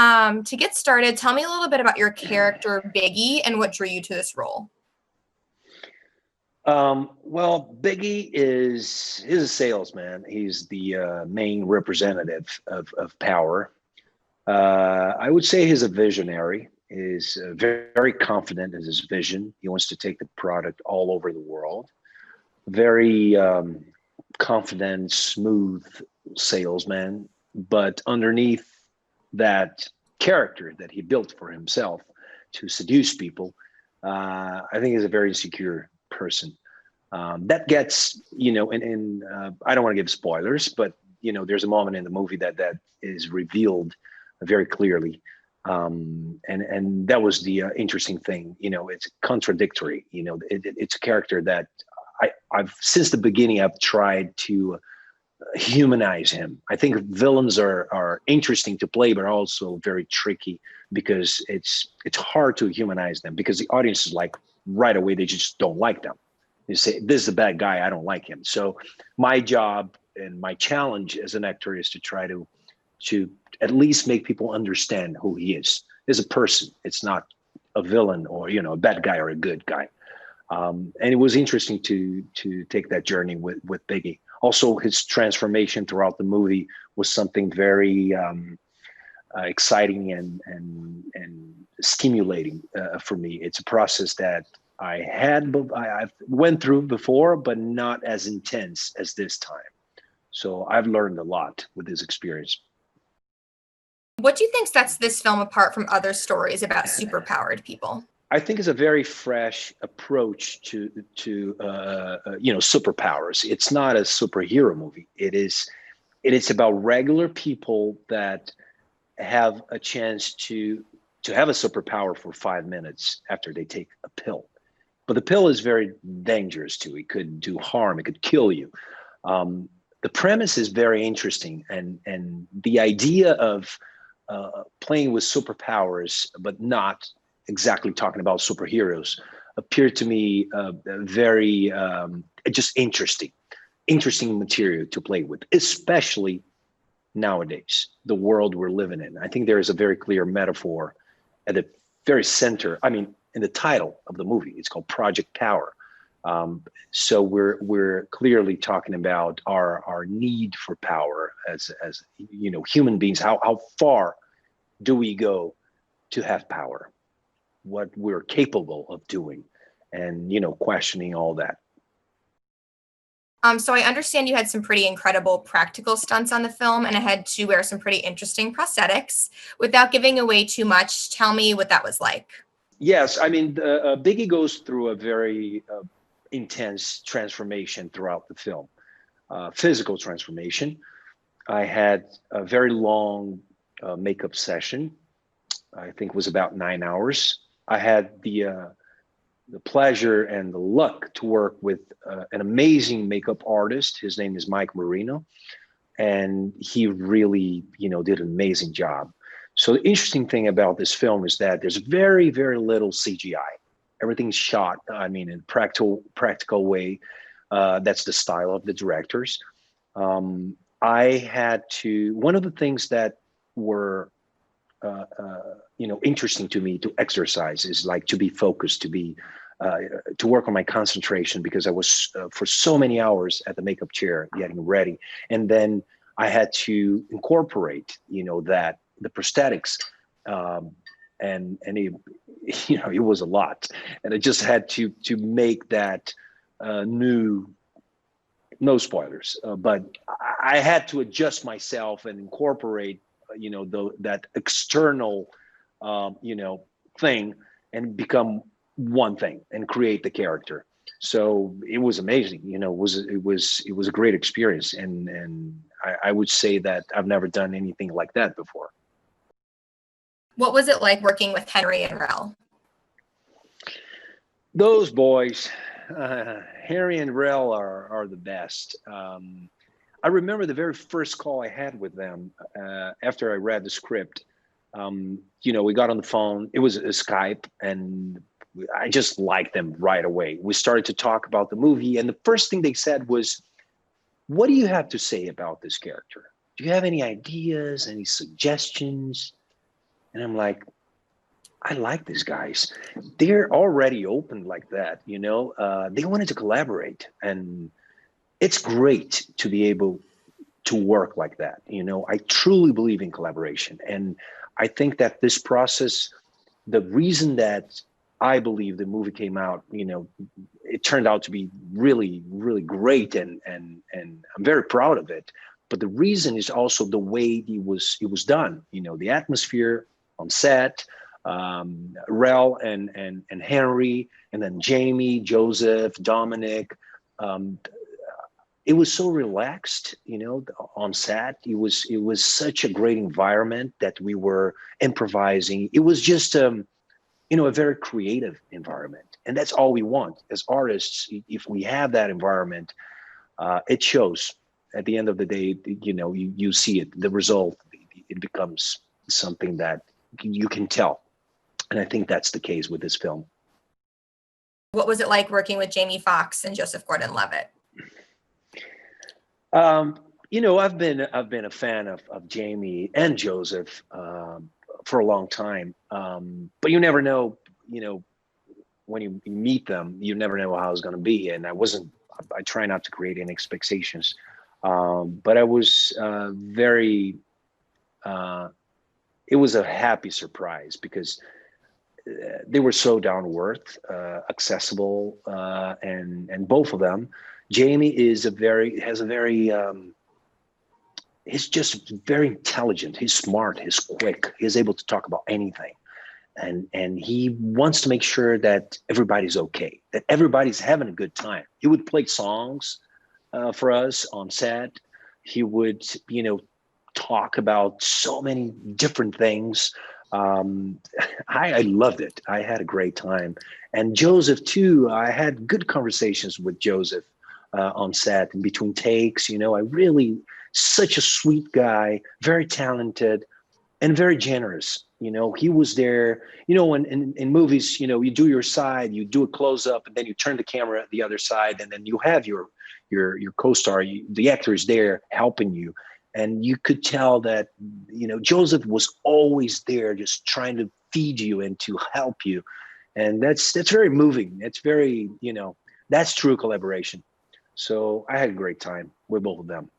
To get started, tell me a little bit about your character, Biggie, and what drew you to this role. Well, Biggie is a salesman. He's the main representative of power. I would say he's a visionary. Is very confident in his vision. He wants to take the product all over the world. Very confident, smooth salesman. But underneath that character that he built for himself to seduce people, I think he's a very insecure person. That gets, and I don't want to give spoilers, but there's a moment in the movie that is revealed very clearly, and that was the interesting thing. It's contradictory. It's a character that I've since the beginning I've tried to humanize him. I think villains are interesting to play, but also very tricky because it's hard to humanize them because the audience is like right away they just don't like them. They say this is a bad guy, I don't like him. So my job and my challenge as an actor is to try to at least make people understand who he is as a person. It's not a villain or a bad guy or a good guy. And it was interesting to take that journey with Biggie. Also, his transformation throughout the movie was something very exciting and stimulating for me. It's a process that I've went through before, but not as intense as this time. So I've learned a lot with this experience. What do you think sets this film apart from other stories about superpowered people? I think it's a very fresh approach to superpowers. It's not a superhero movie. It's about regular people that have a chance to have a superpower for 5 minutes after they take a pill. But the pill is very dangerous too. It could do harm. It could kill you. The premise is very interesting, and the idea of playing with superpowers, but not exactly talking about superheroes, appeared to me very just interesting material to play with, especially nowadays, the world we're living in. I think there is a very clear metaphor at the very center. I mean, in the title of the movie, it's called Project Power. So we're clearly talking about our need for power as human beings. How far do we go to have power? What we're capable of doing, and questioning all that. So I understand you had some pretty incredible practical stunts on the film, and I had to wear some pretty interesting prosthetics. Without giving away too much, tell me what that was like. Yes, I mean, Biggie goes through a very intense transformation throughout the film, physical transformation. I had a very long makeup session. I think it was about 9 hours. I had the pleasure and the luck to work with an amazing makeup artist. His name is Mike Marino, and he really, did an amazing job. So the interesting thing about this film is that there's very, very little CGI. Everything's shot, in a practical way. That's the style of the directors. I had to, one of the things that were, interesting to me to exercise is like to be focused, to work on my concentration, because I was for so many hours at the makeup chair getting ready. And then I had to incorporate, that the prosthetics, and it, it was a lot. And I just had to make that new, no spoilers, but I had to adjust myself and incorporate, that external, thing, and become one thing and create the character. So it was amazing. It was a great experience, and I would say that I've never done anything like that before. What was it like working with Henry and Rel? Those boys, Henry and Rel are the best. I remember the very first call I had with them after I read the script. We got on the phone. It was a Skype, and I just liked them right away. We started to talk about the movie, and the first thing they said was, "What do you have to say about this character? Do you have any ideas, any suggestions?" And I'm like, I like these guys. They're already open like that, you know. They wanted to collaborate, and it's great to be able to work like that. You know, I truly believe in collaboration, and I think that this process, the reason that I believe the movie came out, you know, it turned out to be really, really great, and I'm very proud of it. But the reason is also the way it was done. You know, the atmosphere on set, Rel and Henry, and then Jamie, Joseph, Dominic. Um, it was so relaxed, you know, on set. It was such a great environment that we were improvising. It was just you know, a very creative environment, and that's all we want as artists. If we have that environment, it shows. At the end of the day, you know, you see it, the result. It becomes something that you can tell, and I think that's the case with this film. What was it like working with Jamie Foxx and Joseph Gordon-Levitt? You know, I've been a fan of Jamie and Joseph for a long time, but you never know. You know, when you meet them, you never know how it's going to be. And I wasn't. I try not to create any expectations, but I was very. It was a happy surprise because they were so down to earth, accessible, and both of them. Jamie has a very he's just very intelligent. He's smart. He's quick. He's able to talk about anything, and he wants to make sure that everybody's okay, that everybody's having a good time. He would play songs for us on set. He would, you know, talk about so many different things. Um, I loved it. I had a great time, and Joseph too. I had good conversations with Joseph on set in between takes. You know, I really such a sweet guy, very talented, and very generous. You know, he was there. You know, when in movies, you know, you do your side, you do a close up, and then you turn the camera the other side, and then you have your co-star, the actor is there helping you, and you could tell that, you know, Joseph was always there, just trying to feed you and to help you, and that's very moving. It's very, you know, that's true collaboration. So I had a great time with both of them.